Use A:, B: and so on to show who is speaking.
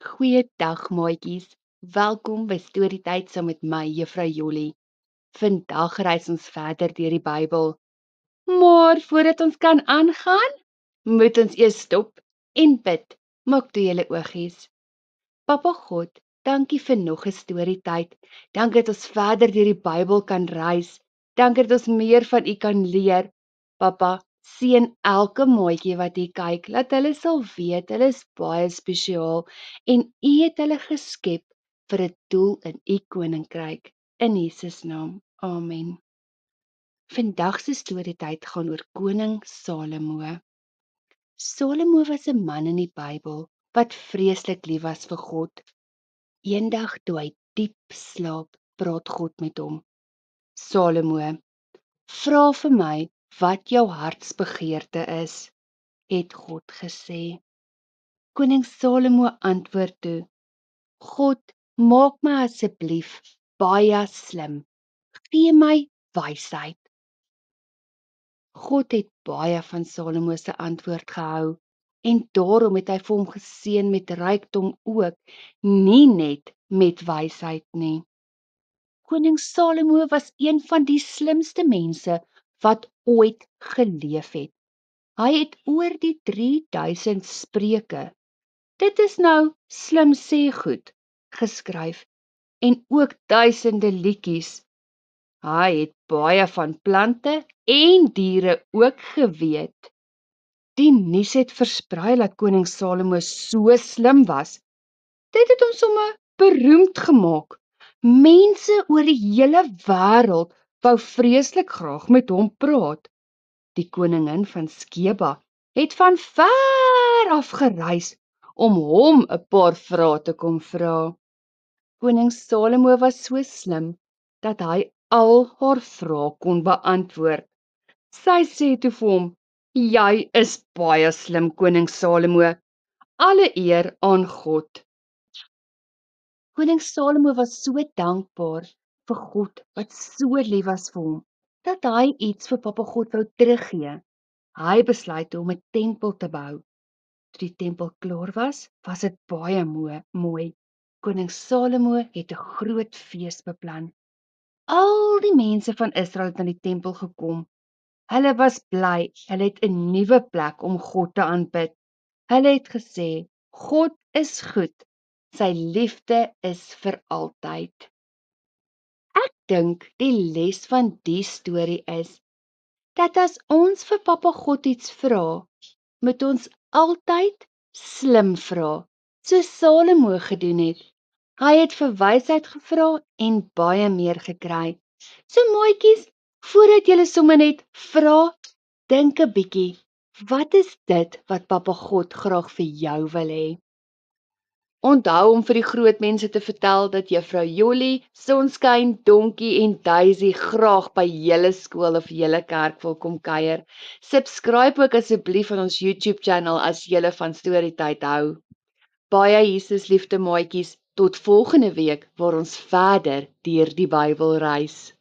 A: Goeiedag maatjies, welkom by Storytyd saam met my Juffrou Jolly. Vandag reis ons verder deur die Bybel. Maar voordat ons kan aangaan, moet ons eers stop en bid. Maak toe julle oogies. Papa God, dankie vir nog 'n storytyd. Dankie dat ons verder deur die Bybel kan reis. Dankie dat ons meer van U kan leer. Papa, seën elke maatjie wat hier kyk, laat hulle sal weet hulle is baie spesiaal en U het hulle geskep vir 'n doel in U koninkryk. In Jesus naam. Amen. Vandag se storytyd gaan oor koning Salomo. Salomo was 'n man in die Bybel wat vreeslik lief was vir God. Eendag toe hy diep slaap, praat God met hom. Salomo, vra vir my wat jou hartsbegeerte is, het God gesê. Koning Salomo antwoord toe, God, maak my asseblief baie slim. Gee my wysheid. God het baie van Salomo se antwoord gehou en daarom het hy vir hom geseën met rykdom ook, nie net met wysheid nie. Koning Salomo was een van die slimste mense wat ooit geleef het. Hy het oor die 3000 spreuke, dit is nou slim sê goed, geskryf en ook duisende liedjies. Hy het baie van plante en diere ook geweet. Die nuus het versprei dat koning Salomo so slim was. Dit het hom sommer beroemd gemaak. Mense oor die hele wêreld wou vreeslik graag met hom praat. Die koningin van Skeba het van ver af gereis om hom 'n paar vrae te kom vra. Koning Salomo was so slim dat hy al haar vrae kon beantwoord. Sy sê toe vir hom, jy is baie slim, koning Salomo. Alle eer aan God. Koning Salomo was so dankbaar vir God wat so lief was vir hom, dat hy iets vir Papa God wou teruggee. Hy besluit om 'n tempel te bou. Toe die tempel klaar was dit baie mooi. Koning Salomo het 'n groot fees beplan. Al die mense van Israel het na die tempel gekom. Hulle was bly, hulle het 'n nuwe plek om God te aanbid. Hulle het gesê, God is goed, sy liefde is vir altyd. Ek dink die les van die storie is, dat as ons vir Papa God iets vra, moet ons altyd slim vra, soos Salomo gedoen het. Hy het vir wysheid gevra en baie meer gekry. So maatjies, voordat julle sommer net vra, dink 'n bietjie, wat is dit wat Papa God graag vir jou wil hê? Onthou om vir die groot mense te vertel dat Juffrou Jolly, Sonskyn, Donkie en Daisy graag by julle skool of julle kerk wil kom kuier. Subscribe ook asseblief aan ons YouTube channel as julle van Storytyd hou. Baie Jesus liefde maatjies, tot volgende week waar ons verder deur die Bybel reis.